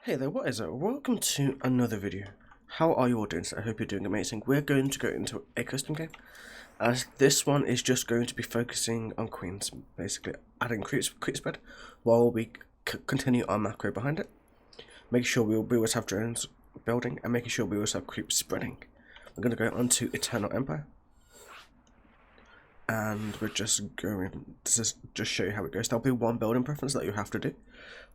Hey there, what is it? Welcome to another video. How are you all doing today? I hope you're doing amazing. We're going to go into a custom game, as this one is just going to be focusing on queens, basically adding creep spread while we continue our macro behind it, making sure we always have drones building and making sure we always have creep spreading. We're going to go on to Eternal Empire, and we're just going to just show you how it goes. There'll be one building preference that you have to do,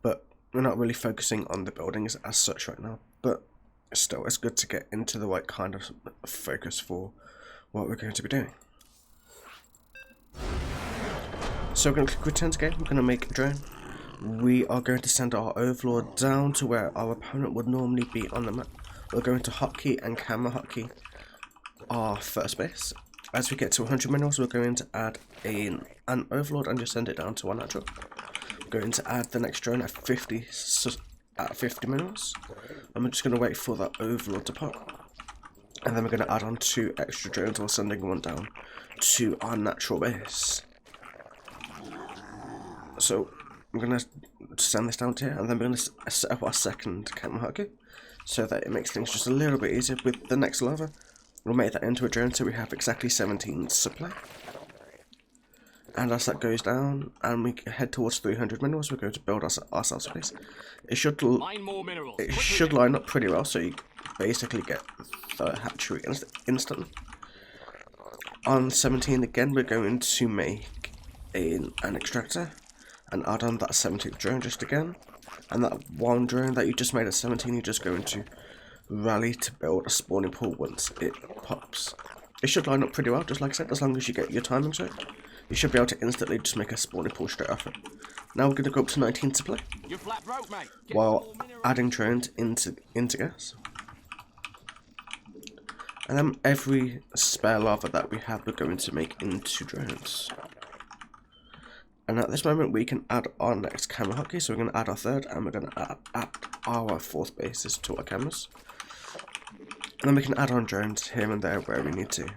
but we're not really focusing on the buildings as such right now, but still it's good to get into the right kind of focus for what we're going to be doing. So we're going to click return to game, we're going to make a drone. We are going to send our overlord down to where our opponent would normally be on the map. We're going to hotkey and camera hotkey our first base. As we get to 100 minerals, we're going to add an overlord and just send it down to 1 natural. Going to add the next drone at 50 minerals, and we're just going to wait for that overlord to pop, and then we're going to add on 2 extra drones while sending one down to our natural base. So I'm going to send this down to here, and then we're going to set up our second camera hotkey so that it makes things just a little bit easier. With the next lava, we'll make that into a drone so we have exactly 17 supply. And as that goes down and we head towards 300 minerals, we're going to build ourselves a base. It should line up pretty well, so you basically get the hatchery instantly. On 17 again, we're going to make an extractor and add on that 17th drone just again. And that one drone that you just made at 17, you're just going to rally to build a spawning pool once it pops. It should line up pretty well, just like I said, as long as you get your timings right. You should be able to instantly just make a spawning pool straight off it. Now we're going to go up to 19 supply, while adding drones into gas. And then every spare lava that we have, we're going to make into drones. And at this moment, we can add our next camera hotkey. So we're going to add our third, and we're going to add our fourth bases to our cameras. And then we can add on drones here and there where we need to.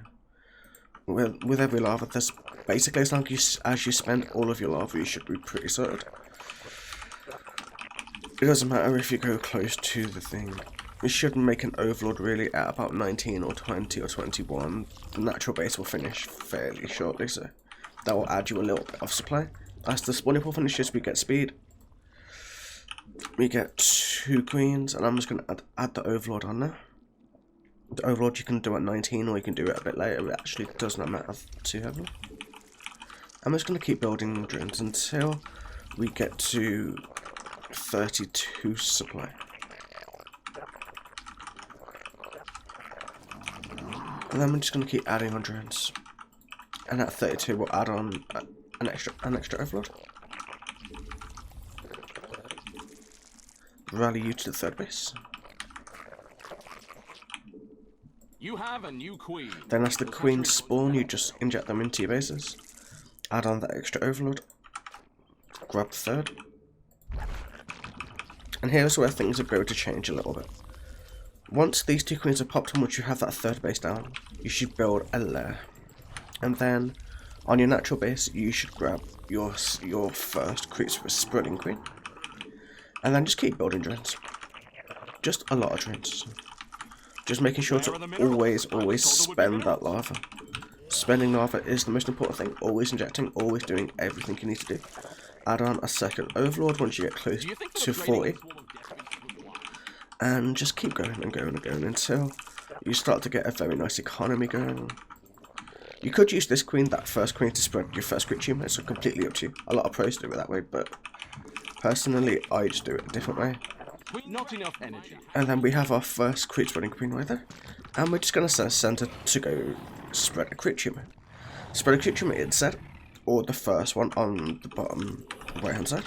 With every lava, there's basically, as long as you spend all of your lava, you should be pretty sorted. It doesn't matter if you go close to the thing. You should make an overlord really at about 19 or 20 or 21. The natural base will finish fairly shortly, so that will add you a little bit of supply. As the spawning pool finishes, we get speed. We get 2 queens, and I'm just going to add the overlord on there. The overlord you can do at 19, or you can do it a bit later. It actually does not matter too heavily. I'm just going to keep building drones until we get to 32 supply. And then we're just going to keep adding on drones. And at 32 we'll add on an extra overlord. Rally you to the third base. You have a new queen. Then as the queens spawn, you just inject them into your bases. Add on that extra overlord. Grab the third. And here's where things are going to change a little bit. Once these 2 queens are popped and once you have that third base down, you should build a lair. And then on your natural base, you should grab your first creep spreading queen. And then just keep building drones. Just a lot of drones. Just making sure to always spend that lava. Spending lava is the most important thing. Always injecting, always doing everything you need to do. Add on a second overlord once you get close to 40. And just keep going and going and going until you start to get a very nice economy going. You could use this queen, that first queen, to spread your first creep tumor. It's completely up to you. A lot of pros do it that way, but personally, I just do it a different way. Not enough energy. And then we have our first creep spreading queen right there. And we're just going to send her to go spread a creep tumor. Spread a creep tumor instead, or the first one on the bottom right hand side.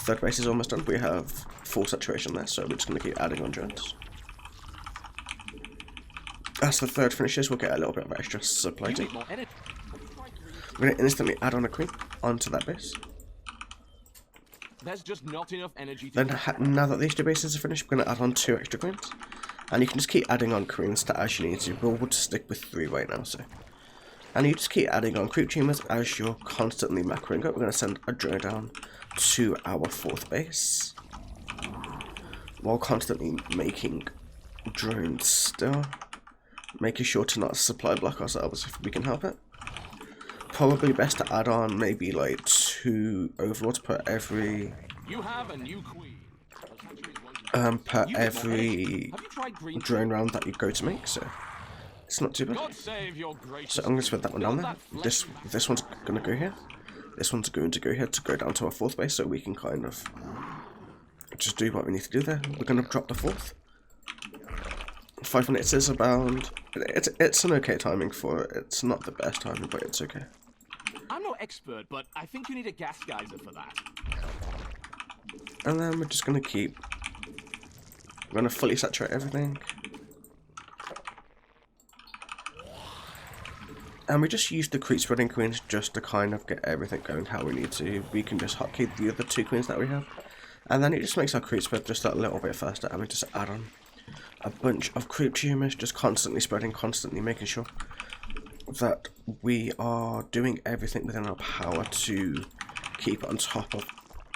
Third base is almost done. We have full saturation there, so we're just going to keep adding on drones. As the third finishes, we'll get a little bit of extra supply too. We're going to instantly add on a queen onto that base. There's just not enough energy to Then now that these 2 bases are finished, we're going to add on 2 extra queens. And you can just keep adding on queens to as you need to. We'll just stick with 3 right now, so. And you just keep adding on creep tumors as you're constantly macroing up. We're going to send a drone down to our 4th base. while constantly making drones still. Making sure to not supply block ourselves if we can help it. Probably best to add on maybe like 2 overlords per every You have a new queen. drone round that you go to make, so it's not too bad. God save your gracious So I'm gonna put that one down Build there. that This one's gonna go here. This one's going to go here to go down to our 4th base, so we can kind of just do what we need to do there. We're gonna drop the 4th. 5 minutes is about. It's an okay timing for it. It's not the best timing, but it's okay. I'm no expert, but I think you need a gas geyser for that. And then we're just gonna keep. We're gonna fully saturate everything. And we just use the creep spreading queens just to kind of get everything going how we need to. We can just hotkey the other 2 queens that we have. And then it just makes our creep spread just a little bit faster, and we just add on a bunch of creep tumors, just constantly spreading, constantly making sure that we are doing everything within our power to keep on top of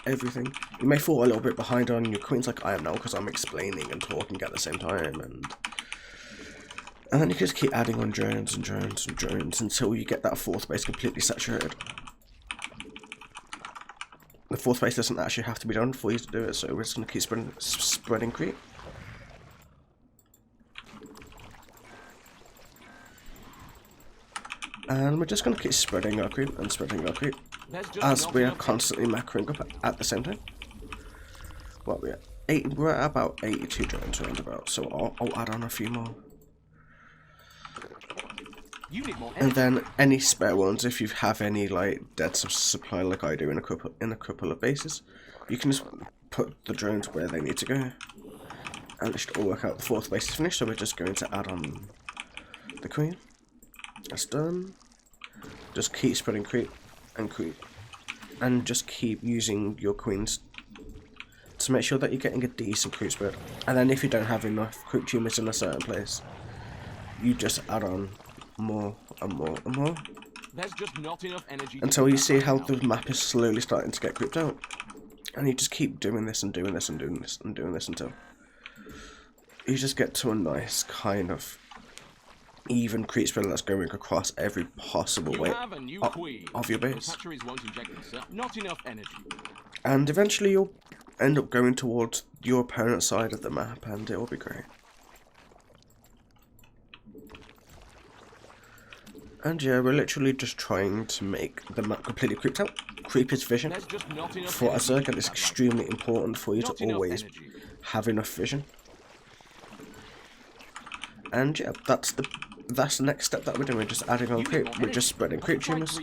everything. You may fall a little bit behind on your queens like I am now because I'm explaining and talking at the same time, and then you can just keep adding on drones and drones and drones until you get that 4th base completely saturated. The 4th base doesn't actually have to be done for you to do it, so we're just going to keep spreading creep. And we're just going to keep spreading our creep and spreading our creep as we are constantly macroing up at the same time. What we're at? We're at about 82 drones roundabout, so I'll add on a few more. And then any spare ones, if you have any like dead supply like I do in a couple of bases, you can just put the drones where they need to go. And it should all work out. The 4th base is finished, so we're just going to add on the queen. That's done. Just keep spreading creep, and just keep using your queens to make sure that you're getting a decent creep spread. And then if you don't have enough creep tumors in a certain place, you just add on more and more and more. There's just not enough energy until you see how the map is slowly starting to get creeped out. And you just keep doing this and doing this and doing this and doing this until you just get to a nice kind of even creep spread that's going across every possible way of your base. Not enough energy. And eventually you'll end up going towards your opponent's side of the map, and it will be great. And yeah, we're literally just trying to make the map completely creeped out. Creep is vision for a Zerg, and it's extremely important for you to always have enough vision. And yeah, that's the next step that we're doing. We're just adding on creep. We're just spreading creep tumors.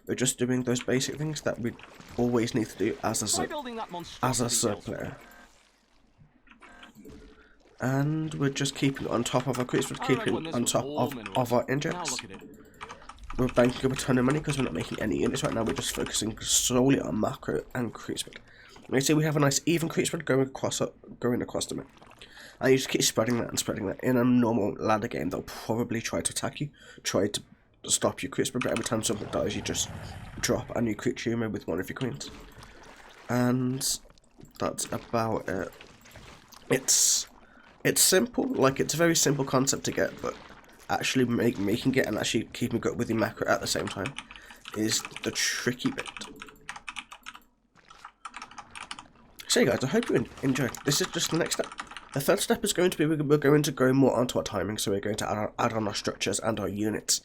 We're just doing those basic things that we always need to do as a Zerg player. And we're just keeping on top of our creeps. We're keeping on top of our injects. We're banking up a ton of money because we're not making any units right now. We're just focusing solely on macro and creep spread. You can see we have a nice even creep spread going across the map. And you just keep spreading that and spreading that. In a normal ladder game, they'll probably try to attack you, try to stop your creep spread, but every time something dies, you just drop a new creep tumor with one of your queens. And that's about it. It's simple, like it's a very simple concept to get, but actually making it and actually keeping it with your macro at the same time is the tricky bit. So guys, I hope you enjoyed. This is just the next step. The third step is going to be we're going to go more onto our timing, so we're going to add on our structures and our units.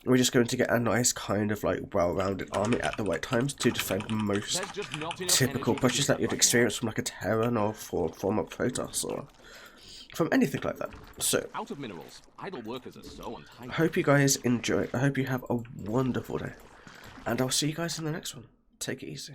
We're just going to get a nice kind of like well-rounded army at the right times to defend most typical pushes that you'd experience from like a Terran or from a Protoss or from anything like that. So, out of minerals, idle workers are so untidy. I hope you guys enjoy. I hope you have a wonderful day, and I'll see you guys in the next one. Take it easy.